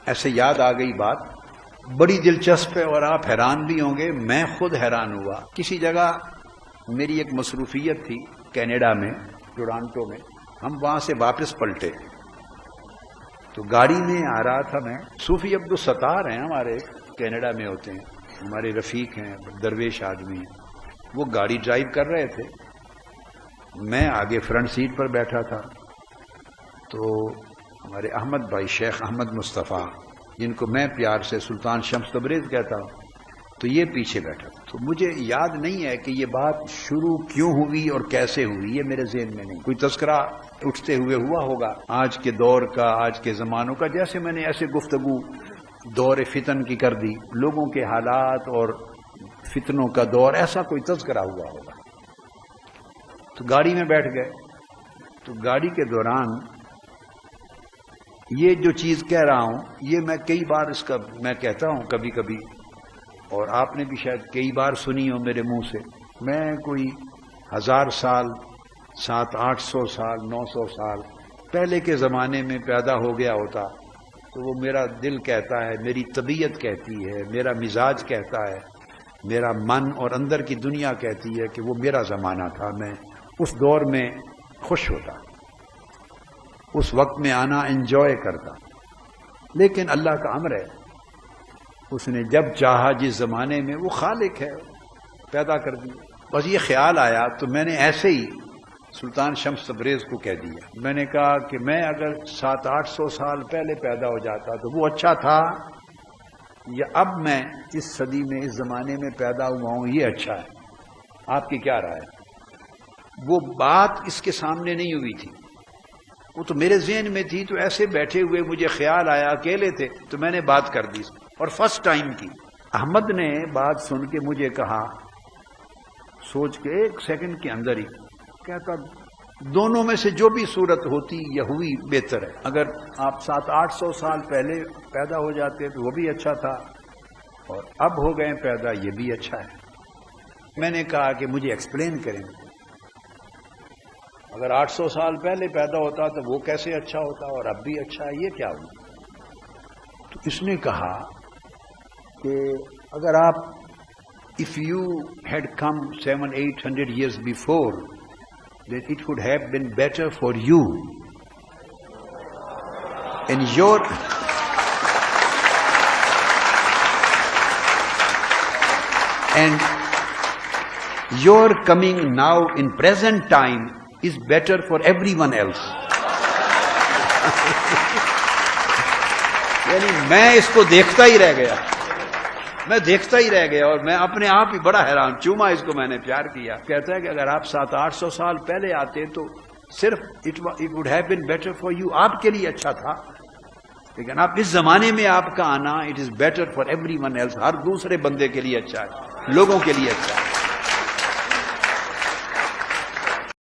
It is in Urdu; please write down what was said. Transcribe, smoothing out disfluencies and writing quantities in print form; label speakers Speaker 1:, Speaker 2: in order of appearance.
Speaker 1: ایسے یاد آ گئی بات، بڑی دلچسپ ہے اور آپ حیران بھی ہوں گے، میں خود حیران ہوا۔ کسی جگہ میری ایک مصروفیت تھی کینیڈا میں، ٹورانٹو میں، ہم وہاں سے واپس پلٹے تو گاڑی میں آ رہا تھا میں، صوفی عبدالستار ہیں ہمارے، کینیڈا میں ہوتے ہیں، ہمارے رفیق ہیں، درویش آدمی ہیں، وہ گاڑی ڈرائیو کر رہے تھے، میں آگے فرنٹ سیٹ پر بیٹھا تھا، تو ہمارے احمد بھائی شیخ احمد مصطفیٰ، جن کو میں پیار سے سلطان شمس تبریز کہتا ہوں، تو یہ پیچھے بیٹھا تھا۔ تو مجھے یاد نہیں ہے کہ یہ بات شروع کیوں ہوئی اور کیسے ہوئی، یہ میرے ذہن میں نہیں، کوئی تذکرہ اٹھتے ہوئے ہوا ہوگا آج کے دور کا، آج کے زمانوں کا، جیسے میں نے ایسے گفتگو دور فتن کی کر دی، لوگوں کے حالات اور فتنوں کا دور، ایسا کوئی تذکرہ ہوا ہوگا۔ تو گاڑی میں بیٹھ گئے، تو گاڑی کے دوران یہ جو چیز کہہ رہا ہوں، یہ میں کئی بار اس کا میں کہتا ہوں کبھی کبھی، اور آپ نے بھی شاید کئی بار سنی ہو میرے منہ سے، میں کوئی 1000 سال 700-800 سال 900 سال پہلے کے زمانے میں پیدا ہو گیا ہوتا تو وہ میرا دل کہتا ہے، میری طبیعت کہتی ہے، میرا مزاج کہتا ہے، میرا من اور اندر کی دنیا کہتی ہے کہ وہ میرا زمانہ تھا، میں اس دور میں خوش ہوتا، اس وقت میں آنا انجوائے کرتا۔ لیکن اللہ کا امر ہے، اس نے جب چاہا جس زمانے میں، وہ خالق ہے، پیدا کر دیا۔ بس یہ خیال آیا تو میں نے ایسے ہی سلطان شمس تبریز کو کہہ دیا، میں نے کہا کہ میں اگر 700-800 سال پہلے پیدا ہو جاتا تو وہ اچھا تھا، یا اب میں اس صدی میں اس زمانے میں پیدا ہوا ہوں یہ اچھا ہے؟ آپ کی کیا رائے ہے؟ وہ بات اس کے سامنے نہیں ہوئی تھی، وہ تو میرے ذہن میں تھی، تو ایسے بیٹھے ہوئے مجھے خیال آیا، اکیلے تھے تو میں نے بات کر دی، اور فرسٹ ٹائم کی۔ احمد نے بات سن کے مجھے کہا، سوچ کے 1 سیکنڈ کے اندر ہی کہتا، دونوں میں سے جو بھی صورت ہوتی یا ہوئی بہتر ہے، اگر آپ 700-800 سال پہلے پیدا ہو جاتے تو وہ بھی اچھا تھا، اور اب ہو گئے پیدا یہ بھی اچھا ہے۔ میں نے کہا کہ مجھے ایکسپلین کریں، اگر 800 سال پہلے پیدا ہوتا تو وہ کیسے اچھا ہوتا اور اب بھی اچھا ہے، یہ کیا ہوا؟ تو اس نے کہا کہ اگر آپ if you had come 700-800 years before, then it would have been better for you and your coming now in present time is better for everyone else. یعنی میں اس کو دیکھتا ہی رہ گیا، اور میں اپنے آپ ہی بڑا حیران، چوما اس کو میں نے پیار کیا۔ کہتا ہے کہ اگر آپ 700-800 سال پہلے آتے تو صرف it would have been better for you، آپ کے لیے اچھا تھا، لیکن آپ اس زمانے میں آپ کا آنا it is better for everyone else، ہر دوسرے بندے کے لیے اچھا ہے، لوگوں کے لیے اچھا ہے۔